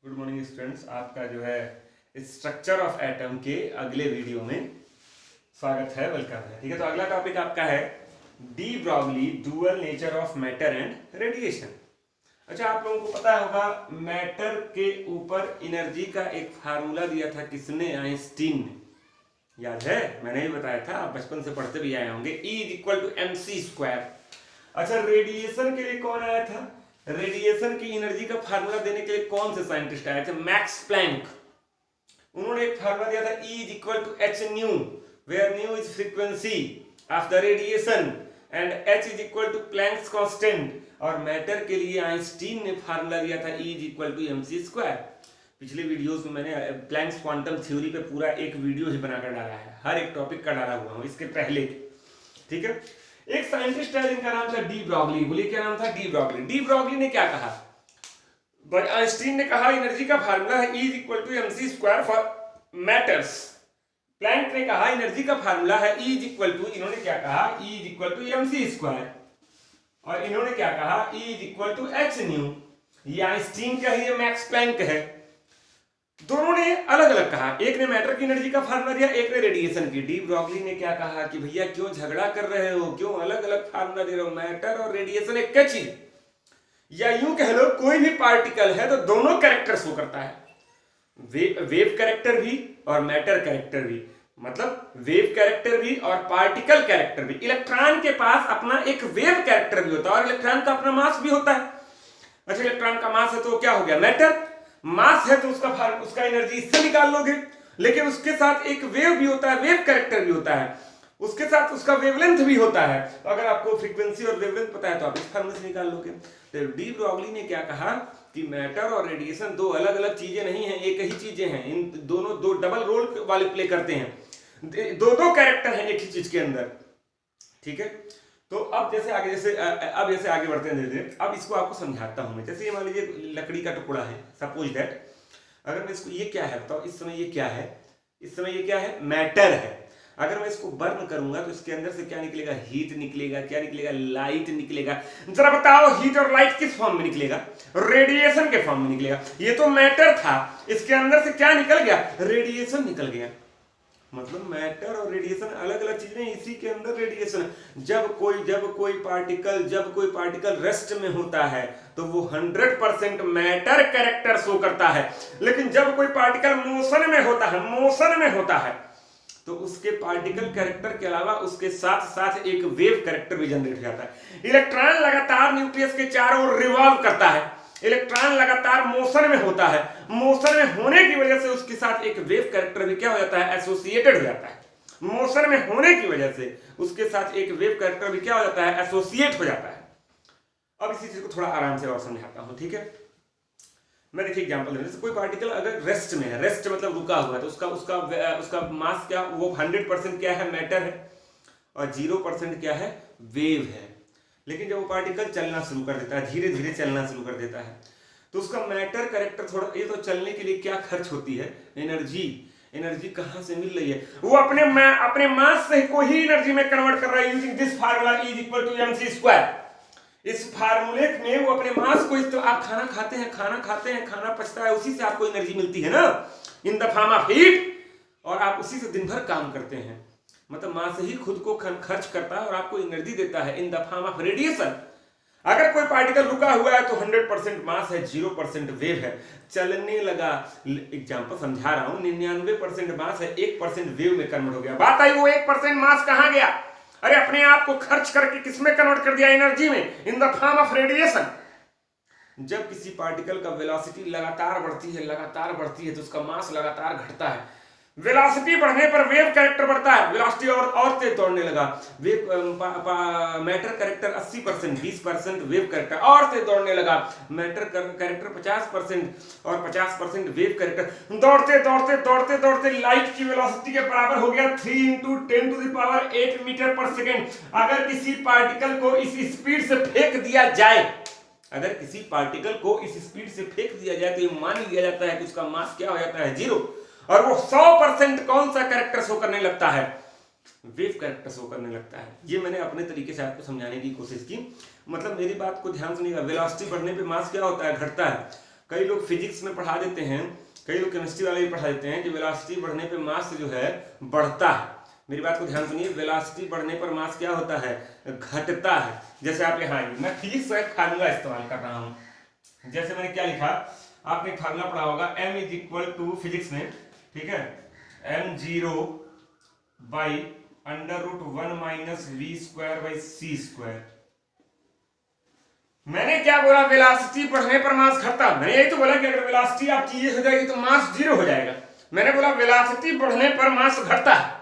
Good morning students, आपका जो है स्ट्रक्चर ऑफ एटम के अगले वीडियो में स्वागत है, वेलकम है। ठीक है, तो अगला टॉपिक आपका है de Broglie dual nature of matter and radiation. अच्छा, आप लोगों को पता होगा मैटर के ऊपर एनर्जी का एक फार्मूला दिया था किसने? आइंस्टीन ने। याद है, मैंने भी बताया था, आप बचपन से पढ़ते भी आए होंगे, E = mc²। अच्छा, रेडिएशन के लिए कौन आया था? रेडिएशन की एनर्जी का फार्मूला देने के लिए कौन से साइंटिस्ट आए थे? Max Planck. उन्होंने एक फार्मूला दिया था E = hν, where ν is frequency of the radiation and h = Planck's constant. और मैटर के लिए आइंस्टीन ने फार्मूला दिया था E = mc²। पिछले वीडियोस में मैंने प्लैंक्स क्वांटम थ्योरी पे पूरा एक वीडियो ही बनाकर डाला है, हर एक टॉपिक का डाला हुआ हूं इसके पहले। ठीक है, एक साइंटिस्ट है जिनका नाम था डी ब्रॉगली। बोलिए क्या नाम था? De Broglie. डी ब्रॉगली ने क्या कहा? आइंस्टीन ने कहा एनर्जी का फार्मूला है E = mc² for matters. Planck ने कहा एनर्जी का फार्मूला है इन्होंने क्या कहा? E = mc²। और इन्होंने क्या कहा? E = hν। ये आइंस्टीन का है, ये मैक्स प्लैंक है। दोनों ने अलग अलग कहा, एक ने मैटर की एनर्जी का फार्मूला दिया, एक ने रेडिएशन की। डी ब्रॉगली ने क्या कहा कि भैया क्यों झगड़ा कर रहे हो, क्यों अलग अलग फार्मूला दे रहे हो? मैटर और रेडिएशन एक चीज, या यूं कह लो कोई भी पार्टिकल है तो दोनों कैरेक्टर शो करता है, वेव कैरेक्टर भी और मैटर कैरेक्टर भी। मतलब वेव कैरेक्टर भी और पार्टिकल कैरेक्टर भी। इलेक्ट्रॉन के पास अपना एक वेव कैरेक्टर भी होता है और इलेक्ट्रॉन का अपना मास भी होता है। अच्छा, इलेक्ट्रॉन का मास है तो क्या हो गया? मैटर। मास है तो उसका एनर्जी इससे निकाल लोगे, लेकिन उसके साथ एक वेव भी होता है, वेव कैरेक्टर भी होता है, उसके साथ उसका वेवलेंथ भी होता है। तो अगर आपको फ्रीक्वेंसी और वेवलेंथ पता है तो आप इस फार्मूले से निकाल लोगे। तो डी ब्रॉगली ने क्या कहा कि मैटर और रेडिएशन दो अलग अलग चीजें नहीं है, एक ही चीजें हैं। इन दोनों दो डबल रोल वाले प्ले करते हैं, दो कैरेक्टर हैं एक ही चीज के अंदर। ठीक है, तो अब जैसे आगे बढ़ते हैं धीरे धीरे। अब इसको आपको समझाता हूं मैं। जैसे ये मान लीजिए लकड़ी का टुकड़ा है, सपोज दैट। अगर मैं इसको, ये क्या है बताओ? इस समय ये क्या है? इस समय ये क्या है? मैटर है। अगर मैं इसको बर्न करूंगा तो इसके अंदर से क्या निकलेगा? हीट निकलेगा। क्या निकलेगा? लाइट निकलेगा। जरा बताओ, हीट और लाइट किस फॉर्म में निकलेगा? रेडिएशन के फॉर्म में निकलेगा। ये तो मैटर था, इसके अंदर से क्या निकल गया? रेडिएशन निकल गया। मतलब मैटर और रेडिएशन अलग अलग चीजें, इसी के अंदर रेडिएशन है। जब कोई पार्टिकल रेस्ट में होता है तो वो 100% मैटर कैरेक्टर शो करता है। लेकिन जब कोई पार्टिकल मोशन में होता है तो उसके पार्टिकल कैरेक्टर के अलावा उसके साथ साथ एक वेव कैरेक्टर भी जनरेट हो जाता है। इलेक्ट्रॉन लगातार न्यूक्लियस के चारों ओर रिवॉल्व करता है। इलेक्ट्रॉन लगातार मोशन में होता है। मोशन में होने की वजह से उसके साथ एक वेव कैरेक्टर भी क्या हो जाता है? एसोसिएटेड हो जाता है। मोशन में होने की वजह से उसके साथ एक वेव कैरेक्टर भी क्या हो जाता है? एसोसिएट हो जाता है। अब इसी चीज को थोड़ा आराम से और समझाता हूं। ठीक है, मैं देखिए एग्जांपल देता हूं। कोई पार्टिकल अगर रेस्ट में है, रेस्ट मतलब रुका हुआ है, तो उसका मास क्या? वो 100% क्या है? मैटर है। और 0% क्या है? वेव है। लेकिन जब वो पार्टिकल चलना शुरू कर देता है, धीरे धीरे चलना शुरू कर देता है, तो उसका मैटर कैरेक्टर थोड़ा, ये तो चलने के लिए क्या खर्च होती है? एनर्जी कहां से मिल रही है? वो अपने मास से को ही एनर्जी में कन्वर्ट कर रहा है using this formula E = mc²। इस फार्मूले में वो अपने मास को, इस तो आप खाना खाते हैं, खाना पचता है, उसी से आपको एनर्जी मिलती है ना, in the form of heat. और आप उसी से दिन भर काम करते हैं। मतलब मास ही खुद को खर्च करता है और आपको एनर्जी देता है in the form of radiation. अगर कोई पार्टिकल रुका हुआ है तो 100% मास है, 0% वेव है। चलने लगा, एग्जांपल समझा रहा हूं, 99% मास है, 1% वेव में कन्वर्ट हो गया। बात आई, वो 1% मास कहां गया? अरे अपने आप को खर्च करके किसमें कन्वर्ट कर दिया? एनर्जी में, in the form of radiation. जब किसी पार्टिकल का वेलोसिटी लगातार बढ़ती है तो उसका मास लगातार घटता है। वेलोसिटी बढ़ने पर वेव कैरेक्टर बढ़ता है, वेलोसिटी और तेज दौड़ने लगा। Wave matter character 80%, 20% wave character और तेज दौड़ने लगा। मैटर कैरेक्टर 50% और 50% वेव कैरेक्टर। दौड़ते लाइट की वेलोसिटी के बराबर हो गया 3 × 10⁸ मीटर पर सेकेंड। अगर किसी पार्टिकल को इस स्पीड से फेंक दिया जाए, तो ये मान लिया जाता है कि उसका मास क्या हो जाता है? 0। और वो 100% कौन सा कैरेक्टर शो करने लगता है? वेव कैरेक्टर शो करने लगता है। ये मैंने अपने तरीके से आपको समझाने की कोशिश की। मतलब मेरी बात को ध्यान सुनिएगा। वेलोसिटी बढ़ने पे मास क्या होता है? घटता है। कई लोग फिजिक्स में पढ़ा देते हैं, कई लोग केमिस्ट्री वाले भी पढ़ा देते हैं कि वेलोसिटी बढ़ने पे मास जो है बढ़ता है। मेरी बात को ध्यान सुनिए, वेलोसिटी बढ़ने पर मास क्या होता है, घटता है। जैसे आप यहाँ आइए, मैं फिजिक्स का एक फार्मूला इस्तेमाल कर रहा हूँ। जैसे मैंने क्या लिखा, आपने एक फार्मूला पढ़ा होगा, m is equal to physics में, ठीक है, m0 by √1 minus v square by c square. मैंने क्या बोला, वेलोसिटी बढ़ने पर मास घटता। मैंने यही तो बोला कि अगर वेलोसिटी आपकी ये हो जाएगी तो मास 0 हो जाएगा। मैंने बोला वेलोसिटी बढ़ने पर मास घटता है।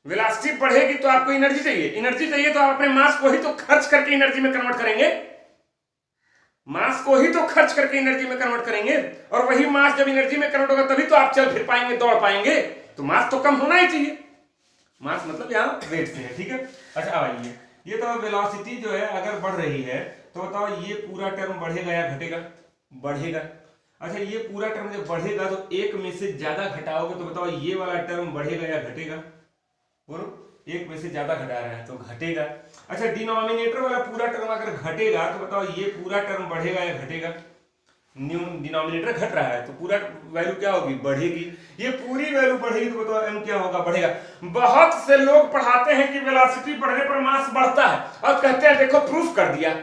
वेलोसिटी बढ़ेगी तो आपको एनर्जी चाहिए, एनर्जी चाहिए तो आप अपने मास को ही तो खर्च करके एनर्जी में कन्वर्ट करेंगे, मास को ही तो खर्च करके एनर्जी में कन्वर्ट करेंगे। और वही मास जब एनर्जी में कन्वर्ट होगा तभी तो आप चल फिर पाएंगे, दौड़ पाएंगे। तो मास तो कम होना ही चाहिए। मास मतलब यहाँ वेट से है, ठीक है। अच्छा अब आइए, ये तो वेलोसिटी जो है अगर बढ़ रही है तो बताओ ये पूरा टर्म बढ़ेगा या घटेगा, बढ़ेगा। अच्छा ये पूरा टर्म जब बढ़ेगा तो एक में से ज्यादा घटाओगे तो बताओ ये वाला टर्म बढ़ेगा या घटेगा, बोलो। एक में से ज्यादा घटा रहा है तो घटेगा। अच्छा डिनोमिनेटर वाला पूरा टर्म अगर घटेगा तो बताओ ये पूरा टर्म बढ़ेगा या घटेगा, डिनोमिनेटर घट रहा है तो पूरा वैल्यू क्या होगी, बढ़ेगी। ये पूरी वैल्यू बढ़ेगी तो बताओ m क्या होगा, बढ़ेगा। बहुत से लोग पढ़ाते हैं कि वेलोसिटी बढ़ने पर मास बढ़ता है और कहते हैं देखो प्रूफ कर दिया,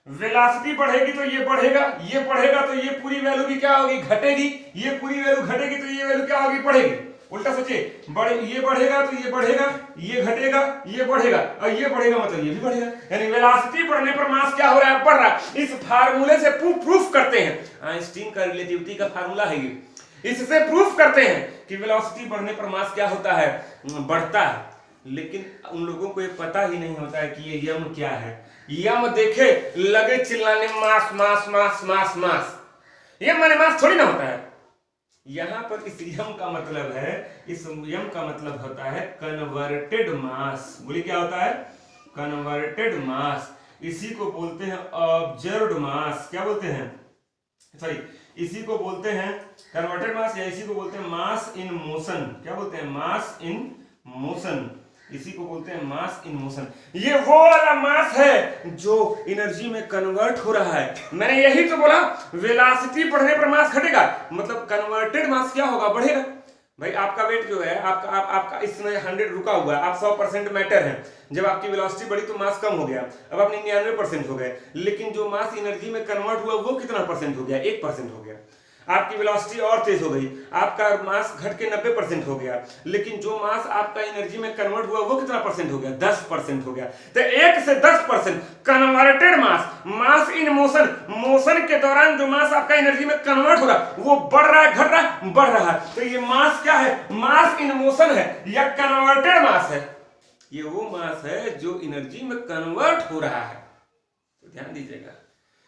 वेलोसिटी बढ़ेगी तो ये बढ़ेगा, ये बढ़ेगा तो ये पूरी वैल्यू भी क्या होगी, घटेगी, ये पूरी वैल्यू घटेगी तो ये वैल्यू क्या होगी, बढ़ेगी। उल्टा सोचिए, ये बढ़ेगा तो ये बढ़ेगा, ये घटेगा, ये बढ़ेगा और ये बढ़ेगा मतलब ये भी बढ़ेगा। यानी वेलोसिटी बढ़ने पर मास क्या हो रहा है, बढ़ रहा है। इस फार्मूले से प्रूफ करते हैं, आइंस्टीन का रिलेटिविटी का फार्मूला है ये, इससे प्रूफ करते हैं कि वेलोसिटी बढ़ने पर मास क्या होता है, बढ़ता है। लेकिन उन लोगों को ये पता ही नहीं होता है कि ये यम क्या है। यम देखे लगे चिल्लाने मास मास मास मास मास, यम माने मास थोड़ी ना होता है। यहां पर इस यम का मतलब है, इस यम का मतलब होता है कन्वर्टेड मास। बोलिए क्या होता है, कन्वर्टेड मास। इसी को बोलते हैं ऑब्जर्व्ड मास। क्या बोलते हैं, सॉरी, इसी को बोलते हैं कन्वर्टेड मास या इसी को बोलते हैं मास इन मोशन। क्या बोलते हैं, मास इन मोशन। इसी को बोलते हैं मास इन मोशन। ये वो वाला मास है जो एनर्जी में कन्वर्ट हो रहा है। मैंने यही तो बोला वेलोसिटी बढ़ने पर मास घटेगा, मतलब कन्वर्टेड मास क्या होगा, बढ़ेगा। भाई आपका वेट जो है, आपका इस समय 100 रुका हुआ है, आप 100% मैटर है। जब आपकी वेलोसिटी बढ़ी तो मास कम हो गया, अब आप 99% हो गए। लेकिन जो मास एनर्जी में कन्वर्ट हुआ वो कितना परसेंट हो गया, 1% हो गया। आपकी वेलोसिटी और तेज हो गई, आपका मास घट के 90% हो गया। लेकिन जो मास आपका एनर्जी में कन्वर्ट हुआ वो कितना परसेंट हो गया, 10% हो गया। तो 1 से 10% converted mass, mass in motion, motion के दौरान जो मास आपका एनर्जी में कन्वर्ट हो रहा वो बढ़ रहा है, घट रहा है, बढ़ रहा है। तो ये मास क्या है, मास इन मोशन है या कन्वर्टेड मास है। ये वो मास है जो एनर्जी में कन्वर्ट हो रहा है। तो ध्यान दीजिएगा,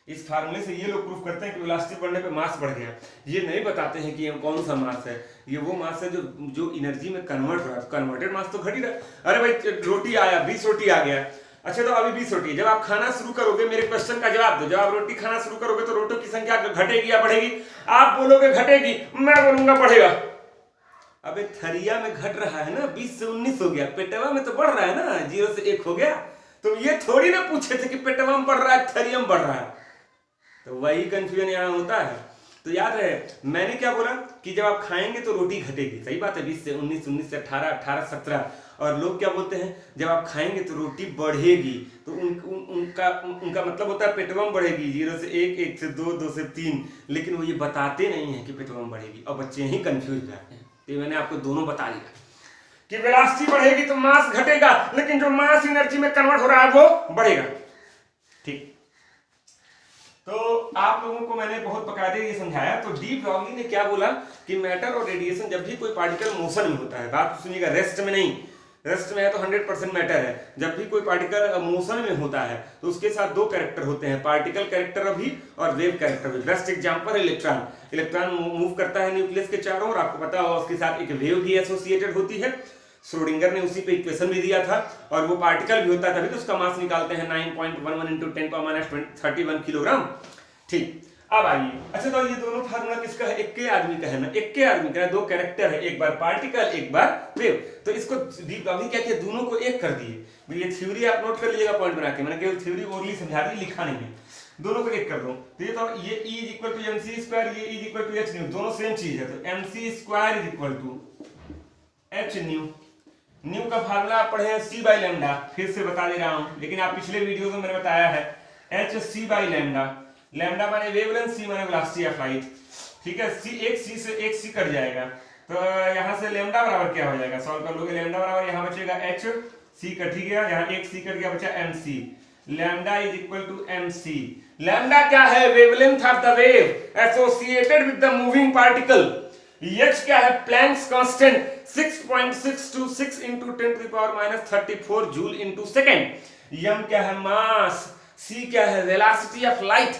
इस फार्मूले से ये लोग प्रूफ करते हैं कि वेलोसिटी बढ़ने पे मास बढ़ गया। ये नहीं बताते हैं कि ये कौन सा मास है, ये वो मास है जो एनर्जी में कन्वर्ट हो रहा है। कन्वर्टेड मास तो घट ही रहा। अरे भाई रोटी आया, 20 रोटी आ गया, अच्छा तो अभी 20 रोटी। जब आप खाना शुरू करोगे, मेरे क्वेश्चन का जवाब दो, जब आप रोटी खाना शुरू करोगे तो रोटियों की संख्या घटेगी या बढ़ेगी? आप बोलोगे घटेगी, मैं बोलूंगा बढ़ेगा। अबे थरिया में घट रहा है ना, 20 से 19 हो गया, पेटवा में तो बढ़ रहा है ना, 0 से 1 हो गया। तो ये थोड़ी ना पूछे थे कि पेटवा में बढ़ रहा है, थरिया में बढ़ रहा है। तो वही कंफ्यूजन यहाँ होता है। तो याद रहे मैंने क्या बोला कि जब आप खाएंगे तो रोटी घटेगी, सही बात है, 20 से 19, 19 से 18, 18 से 17। और लोग क्या बोलते हैं, जब आप खाएंगे तो रोटी बढ़ेगी, तो उनका मतलब होता है पेटवा में बढ़ेगी, 0 से 1, 1 से 2, 2 से 3। लेकिन वो ये बताते नहीं है कि पेटवा में बढ़ेगी, और बच्चे ही कंफ्यूज हो जाते हैं। तो मैंने आपको दोनों बता दिया कि वेलोसिटी बढ़ेगी तो मास घटेगा, लेकिन जो मास एनर्जी में कन्वर्ट हो रहा है वो बढ़ेगा। ठीक, तो आप लोगों को मैंने बहुत बकायदे ये समझाया। तो डी ब्रॉगली ने क्या बोला कि मैटर और रेडिएशन, जब भी कोई पार्टिकल मोशन में होता है, बात सुनिएगा, रेस्ट में नहीं, रेस्ट में है तो 100% मैटर है। जब भी कोई पार्टिकल मोशन में होता है तो उसके साथ 2 कैरेक्टर होते हैं, पार्टिकल कैरेक्टर भी और वेव कैरेक्टर भी। बेस्ट एग्जांपल है इलेक्ट्रॉन। इलेक्ट्रॉन मूव करता है न्यूक्लियस के चारों ओर, आपको पता होगा उसके साथ एक वेव भी एसोसिएटेड होती है। श्रोडिंगर ने उसी पे इक्वेशन भी दिया था, और वो पार्टिकल भी होता है, तभी तो उसका मास निकालते हैं 9.11 × 10⁻31 किलोग्राम। ठीक, अब आइए, अच्छा तो ये दोनों फार्मूला किसका है, एक के आदमी का है ना, एक के आदमी का है, 2 कैरेक्टर है, एक बार पार्टिकल एक बार वेव। तो इसको डी ब्रॉगली क्या किया, दोनों को एक कर दिए। ये थ्योरी आप नोट कर लीजिएगा पॉइंट बना के, मैंने केवल थ्योरी ओरली समझा दी, लिखा नहीं है। दोनों को एक कर दो तो ये तो ये E is equal to mc square, ये E is equal to h nu, दोनों सेम चीज है, तो mc square is equal to h nu. Nu का फार्मूला आप पढ़े हैं c बाई लैम्डा, फिर से बता दे रहा हूं, लेकिन आप पिछले वीडियो में मैंने बताया है h c by lambda. Lambda माने वेवलेंथ, c माने वेलोसिटी ऑफ लाइट, ठीक है। c एक c से एक c कट जाएगा, तो यहां से लैम्डा बराबर क्या हो जाएगा, सॉल्व कर लोगे, लैम्डा बराबर यहां बचेगा h c कट ही गया, यहां एक c कट गया, बचा mc। Lambda is equal to mc। Lambda क्या है, wavelength of the wave associated with the moving particle. h क्या है, Planck's constant 6.626 into 10 to the power minus 34 joule into second. m क्या है, मास। c क्या है, velocity of light.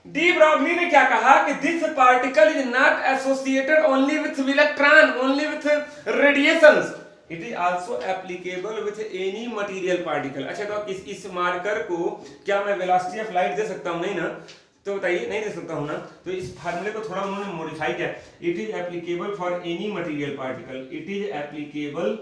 De Broglie ने क्या कहा कि this particle is not associated only with electron, only with radiations, it is also applicable with any material particle. अच्छा, तो इस मार्कर को क्या मैं वेलोसिटी ऑफ लाइट दे सकता हूं? नहीं ना, तो बताइए, नहीं दे सकता हूं ना। तो इस फार्मूले को थोड़ा उन्होंने मॉडिफाई किया, it is applicable for any material particle, it is applicable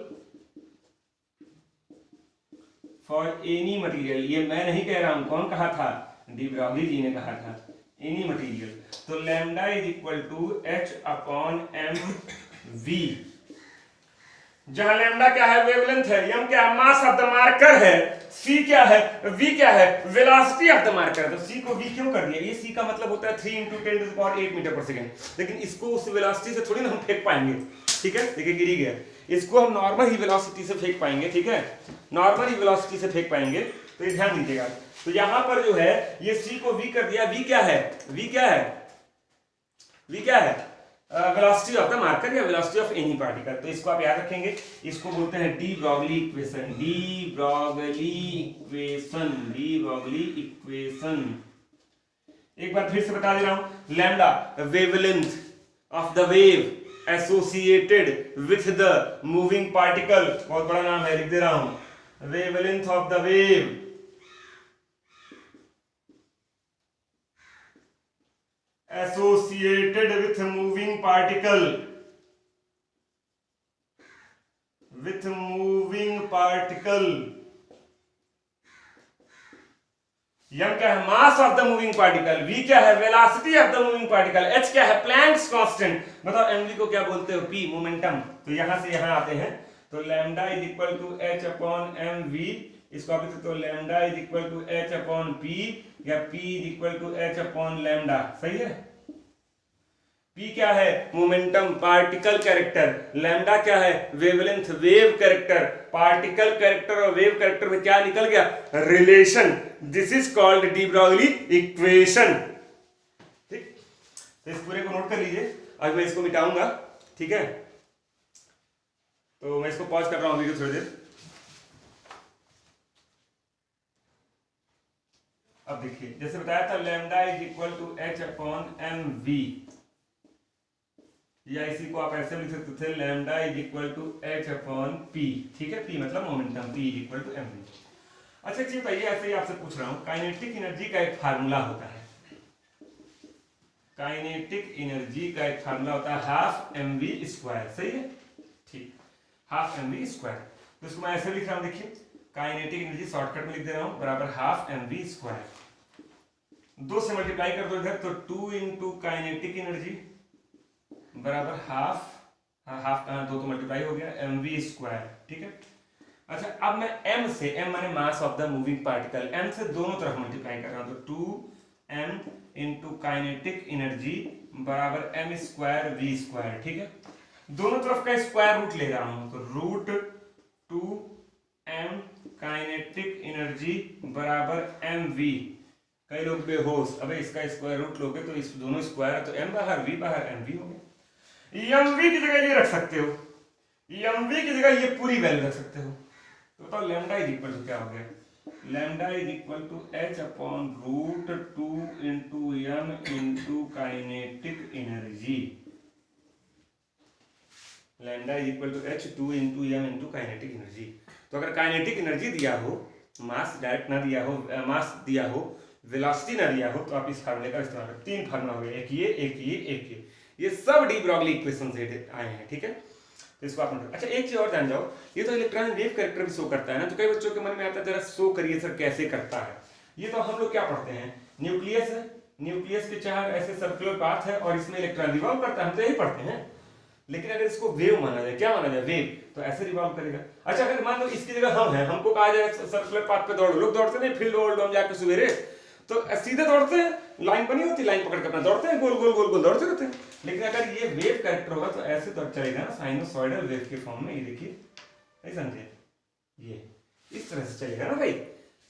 for any material. ये मैं नहीं कह रहा हूं, कौन कहा था, डी ब्रॉगली जी ने कहा था, एनी मटेरियल। तो lambda is equal to h upon m v, जहां लैम्डा क्या है, वेवलेंथ है, m क्या है, मास ऑफ द मार्कर है, c क्या है, v क्या है, वेलोसिटी ऑफ द मार्कर। तो c को v क्यों कर दिया, ये c का मतलब होता है 3 × 10⁸ मीटर पर सेकंड, लेकिन इसको उस वेलोसिटी से थोड़ी ना हम फेंक पाएंगे, ठीक है। देखिए गिरी गया, इसको हम नॉर्मल ही वेलोसिटी से फेंक पाएंगे, ठीक है, नॉर्मल ही वेलोसिटी से फेंक पाएंगे। तो ये ध्यान दीजिएगा, तो यहां पर जो है ये c को v कर दिया, v क्या है, v क्या है, v क्या है, वेलोसिटी ऑफ द मार्कर या वेलोसिटी ऑफ एनी पार्टिकल। तो इसको आप याद रखेंगे, इसको बोलते हैं de Broglie equation, de Broglie equation, de Broglie equation. एक बार फिर से बता दे रहा हूं, lambda wavelength of the wave associated with the moving particle, बहुत बड़ा नाम है, लिख दे रहा हूं, wavelength of the wave associated with moving particle, with moving particle। m क्या है, mass of the moving particle, v क्या है, velocity of the moving particle, h क्या है, प्लैंक्स कांस्टेंट। बताओ mv को क्या बोलते हो, p, मोमेंटम। तो यहां से यहां आते हैं, तो lambda is equal to h upon mv, इसको आप लिखते हो lambda is equal to h upon p, या p is equal to h upon lambda, सही है। p क्या है, मोमेंटम, पार्टिकल कैरेक्टर, लैम्डा क्या है, wavelength, wave character. Particle character और वेव कैरेक्टर में क्या निकल गया, relation, this is called de Broglie equation, ठीक। तो इस पूरे को नोट कर लीजिए, आज मैं इसको मिटाऊंगा, ठीक है। तो मैं इसको पॉज कर रहा हूं वीडियो थोड़ी देर। अब देखिए, जैसे बताया था lambda is equal to h upon mv, या इसी को आप ऐसे लिख सकते थे, lambda is equal to h upon p, ठीक है, p मतलब momentum, p is equal to mv। अच्छा चलिए बताइए, ऐसे ही आपसे पूछ रहा हूं, काइनेटिक एनर्जी का एक फार्मूला होता है, काइनेटिक एनर्जी का एक फार्मूला होता है हाफ mv स्क्वायर, सही है, ठीक, हाफ mv स्क्वायर। तो इसको मैं ऐसे लिख रहा हूं, देखिए, काइनेटिक एनर्जी शॉर्टकट में लिख दे रहा हूं, बराबर हाफ mv स्क्वायर, 2 से मल्टीप्लाई कर दो इधर, तो 2 इंटू काइनेटिक एनर्जी बराबर हाफ, हाफ कहां, 2 तो मल्टीप्लाई हो गया, mv स्क्वायर, ठीक है। अच्छा, अब मैं m से, m माने mass of the moving particle, m से दोनों तरफ मल्टीप्लाई कर रहा हूं, तो 2m इंटू काइनेटिक एनर्जी बराबर m स्क्वायर v स्क्वायर, ठीक है। दोनों तरफ का स्क्वायर रूट ले रहा हूं, तो रूट 2m काइनेटिक एनर्जी बराबर mv। कई लोग बेहोश, अबे इसका स्क्वायर रूट लोगे तो इस दोनों स्क्वायर है, तो m बाहर v बाहर, mv हो गया। mv की जगह ये रख सकते हो, mv की जगह ये पूरी वैल्यू रख सकते हो, तो बताओ लैम्डा इज इक्वल टू क्या हो गया, lambda is equal to h upon root 2 into m into kinetic energy, lambda is equal to h 2 into m into kinetic energy. तो अगर काइनेटिक एनर्जी दिया हो, मास डायरेक्ट ना दिया हो, मास दिया हो, वेलोसिटी ना दिया हो, तो आप इस फार्मूले का इस्तेमाल करें। 3 फार्मूला हो गया, एक ये, एक ये, एक ये सब डी ब्रॉगली इक्वेशन से आए हैं, ठीक है। तो इसको आप नोट। अच्छा, एक चीज और जान जाओ, ये तो इलेक्ट्रॉन वेव कैरेक्टर भी शो करता है ना, तो कई बच्चों के मन में आता है जरा शो करिए सर कैसे करता है। ये तो हम लोग क्या पढ़ते हैं, न्यूक्लियस है, न्यूक्लियस के चार ऐसे सर्कुलर पाथ है और इसमें इलेक्ट्रॉन रिवॉल्व करता है, हम तो यही पढ़ते हैं। लेकिन अगर इसको वेव माना जाए, क्या माना जाए, वेव, तो ऐसे रिवॉल्व करेगा। अच्छा अगर मान लो इसकी जगह हम हैं, हमको कहा जाए सर्कुलर पाथ पे दौड़ो, लोग दौड़ते नहीं फील्ड वर्ल्ड हम जाके सवेरे, तो सीधे दौड़ते हैं, लाइन बनी होती है, लाइन पकड़ के अपना दौड़ते हैं, गोल गोल गोल गोल दौड़ते रहते हैं। लेकिन अगर ये वेव कैरेक्टर होगा तो ऐसे तो चलेगा ना, साइनोसॉइडल वेव के फॉर्म में, ये देखिए, नहीं समझे, ये इस तरह से चलेगा ना भाई,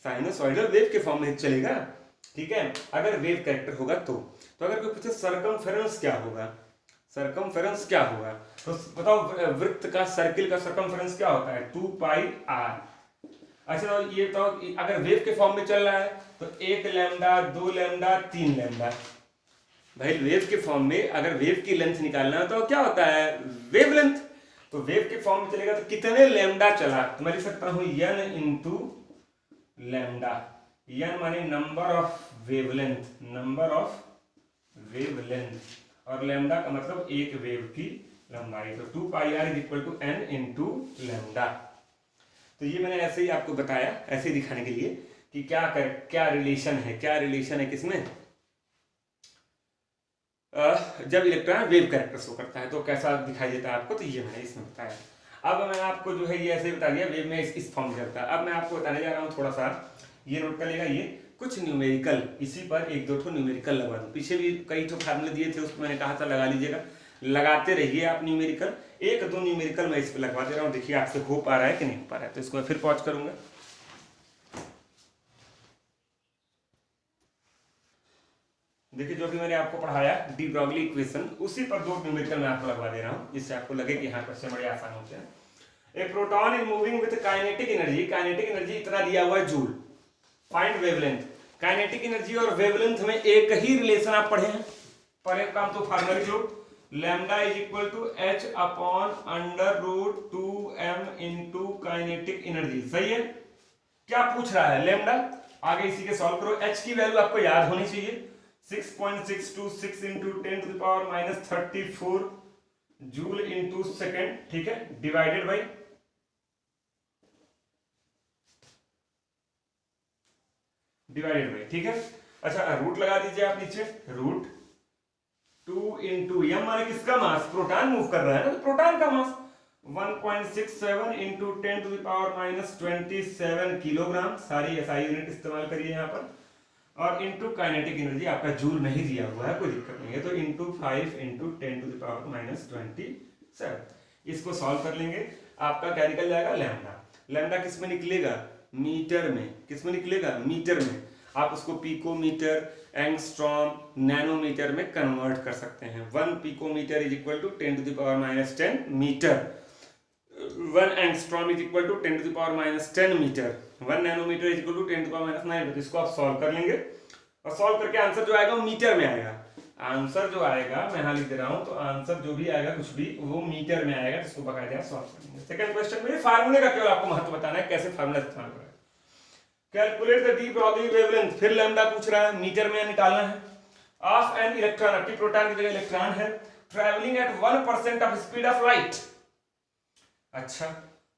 साइनोसॉइडल वेव के फॉर्म में चलेगा, ठीक है। अगर वेव कैरेक्टर होगा तो अगर कोई पूछे सरकमफेरेंस क्या होगा, सरकमफेरेंस क्या होगा, तो बताओ वृत्त का, सर्किल का सरकमफेरेंस क्या होता है, 2 पाई r। अच्छा तो ये तो अगर वेव के फॉर्म में चल रहा है तो 1 लैम्डा, 2 लैम्डा, 3 लैम्डा। भाई वेव के फॉर्म में अगर वेव की लेंथ निकालना है तो क्या होता है, वेवलेंथ। तो वेव के फॉर्म में चलेगा तो कितने लैम्डा चला, तो मैं लिख सकता हूं n इंटू लैम्डा। n माने number of wavelength, number of wavelength, और लैम्डा का मतलब एक वेव की लंबाई। तो 2 pi r is equal to n into lambda. तो ये मैंने ऐसे ही आपको बताया, ऐसे ही दिखाने के लिए कि क्या रिलेशन है, क्या रिलेशन है किसमें, जब इलेक्ट्रॉन वेव कैरेक्टर शो करता है तो कैसा दिखाई देता है आपको, तो ये मैंने इसमें बताया। अब मैं आपको जो है ये ऐसे बता दिया, वेव में इस फॉर्म में चलता है। अब मैं आपको बताने जा रहा हूँ, थोड़ा सा ये नोट कर लेगा, ये कुछ न्यूमेरिकल, इसी पर एक दो ठो न्यूमेरिकल लगवा दूँ। पीछे भी कई ठो फार्मूले दिए थे, उसको मैंने कहा था लगा लीजिएगा, लगाते रहिए आप न्यूमेरिकल। एक दो न्यूमेरिकल मैं इस पर लगवा दे रहा हूँ, देखिए आपसे हो पा रहा है कि नहीं हो पा रहा है। तो इसको मैं फिर पॉज करूंगा। देखिए जो भी मैंने आपको पढ़ाया डी ब्रॉगली इक्वेशन, उसी पर दो न्यूमेरिकल मैं आपको लगवा दे रहा हूँ, जिससे आपको लगे कि हाँ क्वेश्चन बड़े आसान होते हैं। A proton is moving with kinetic energy, kinetic energy इतना दिया हुआ है joule, find wavelength. Kinetic energy और वेवलेंथ में एक ही रिलेशन आप पढ़े हैं, पहले काम तो फार्मूला लिख लो, lambda is equal to h upon under root 2m into kinetic energy. सही है, क्या पूछ रहा है, लैम्डा। आगे इसी के सॉल्व करो, h की वैल्यू आपको याद होनी चाहिए, 6.626 into 10 to the power minus 34 joule into second, ठीक है, डिवाइडेड बाई ठीक है। अच्छा रूट लगा दीजिए आप नीचे, रूट 2 इंटू एम माने किसका मास, प्रोटॉन मूव कर रहा है ना, तो प्रोटॉन का mass 1.67 into 10 to the power minus 27 kilogram, सारी एसआई यूनिट इस्तेमाल करिए यहाँ पर, और इंटू काइनेटिक एनर्जी आपका जूल में ही दिया हुआ है, कोई दिक्कत नहीं है, तो into 5 into 10 to the power minus 27। इसको सॉल्व कर लेंगे, आपका क्या निकल जाएगा, लैम्डा। लैम्डा किस में निकलेगा, मीटर में, किस में निकलेगा, मीटर में। आप उसको पिकोमीटर, एंगस्ट्रॉम, नैनोमीटर में कन्वर्ट कर सकते हैं। 1 picometre is equal to 10 to the power minus 10 metre, 1 angstrom is equal to 10 to the power minus 10 metre, 1 nanometre is equal to 10 to the power minus 9। तो इसको आप सॉल्व कर लेंगे और सॉल्व करके आंसर जो आएगा वो मीटर में आएगा। आंसर जो आएगा, मैं यहाँ लिख दे रहा हूँ, तो आंसर जो भी आएगा कुछ भी वो मीटर में आएगा, जिसको बकायदा सॉल्व करेंगे। सेकंड क्वेश्चन में फार्मूले का केवल आपको महत्व बताना है, कैसे फार्मूला इस्तेमाल करें। Calculate the de Broglie wavelength, फिर लैम्डा पूछ रहा है, मीटर में निकालना है, ऑफ एन इलेक्ट्रॉन, आपकी प्रोटॉन की जगह इलेक्ट्रॉन है, travelling eight 1% of speed of light. अच्छा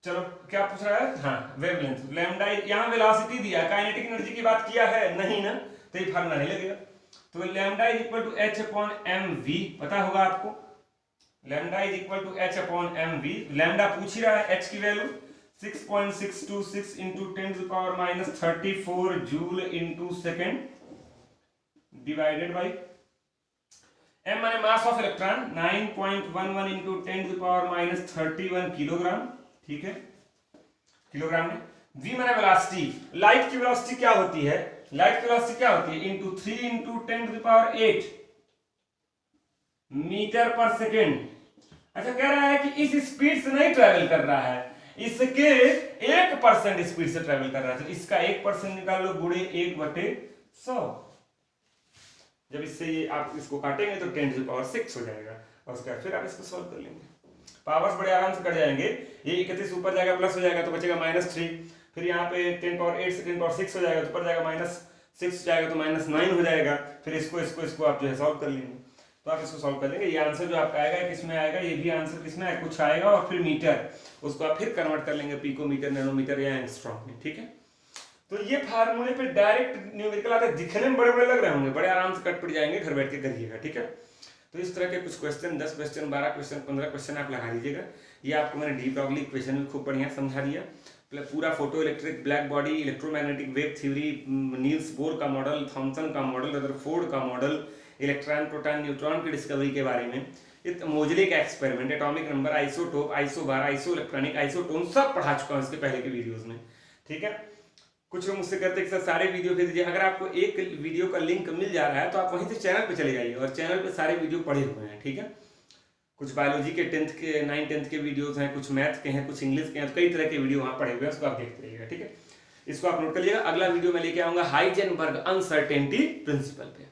चलो क्या पूछ रहा है, हाँ वेवलेंथ, लैम्डा, यहाँ वेलोसिटी दिया, काइनेटिक एनर्जी की बात किया है नहीं ना, तो ये फार्मूला नहीं लगेगा। तो lambda is equal to h upon mv, पता होगा आपको, lambda is equal to h upon mv। Lambda पूछ ही रहा है, h की value 6.626 into 10 to the power minus 34 joule into second, divided by m माने mass of electron 9.11 into 10 to the power minus 31 kilogram, ठीक है, किलोग्राम में। v माने वेलोसिटी, लाइट की वेलोसिटी क्या होती है, लाइट की वेलोसिटी क्या होती है, into 3 into 10 to the power 8 metre पर सेकेंड। अच्छा कह रहा है कि इस स्पीड से नहीं ट्रेवल कर रहा है, इसके 1% स्पीड से ट्रेवल कर रहा है, तो इसका 1% निकाल लो, गुणे 1/100। जब इससे ये आप इसको काटेंगे तो 10 टू द पावर 6 हो जाएगा, और उसके बाद फिर आप इसको सॉल्व कर लेंगे। पावर्स बड़े आराम से कट जाएंगे, ये 31 ऊपर जाएगा प्लस हो जाएगा तो बचेगा -3, फिर यहाँ पे 10 पावर 8 से 10 पावर 6 हो जाएगा तो ऊपर जाएगा -6 जाएगा तो -9 हो जाएगा, फिर इसको आप जो है सॉल्व कर लेंगे। तो आप इसको सॉल्व कर लेंगे, ये आंसर जो आपका आएगा किसमें आएगा, ये भी आंसर किसमें आएगा, कुछ आएगा, और फिर मीटर, उसको आप फिर कन्वर्ट कर लेंगे पिकोमीटर, नैनोमीटर या एंगस्ट्रॉम में, ठीक है। तो ये फार्मूले पे डायरेक्ट न्यूमेरिकल आता है, दिखने में बड़े बड़े लग रहे होंगे, बड़े आराम से कट पड़ जाएंगे, घर बैठ के करिएगा, ठीक है। तो इस तरह के कुछ क्वेश्चन 10 क्वेश्चन 12 क्वेश्चन 15 क्वेश्चन आप लगा लीजिएगा। ये आपको मैंने डी ब्रॉगली इक्वेशन भी खूब बढ़िया समझा दिया, पूरा photo electric black body electromagnetic wave theory, Niels Bohr का मॉडल, थॉमसन का मॉडल, रदरफोर्ड का मॉडल, इलेक्ट्रॉन प्रोटॉन न्यूट्रॉन की डिस्कवरी के बारे में, मोजले का experiment, atomic number, isotope, isobar, iso electronic, isotone सब पढ़ा चुका हूँ इसके पहले के वीडियोस में, ठीक है। कुछ लोग मुझसे कहते हैं कि सर सारे वीडियो भेज दीजिए। अगर आपको एक वीडियो का लिंक मिल जा रहा है तो आप वहीं से चैनल पे चले जाइए, और चैनल पे सारे वीडियो पढ़े हुए हैं, ठीक है। कुछ बायोलॉजी के 10th के 9th 10th के वीडियोस हैं, कुछ मैथ के हैं, कुछ इंग्लिश के हैं, तो कई तरह के वीडियो वहाँ पढ़े हुए हैं, उसको आप देखते रहिएगा, ठीक है। इसको आप नोट कर लीजिएगा। अगला वीडियो में लेके आऊंगा हाइजेनबर्ग अनसर्टेनिटी प्रिंसिपल पे।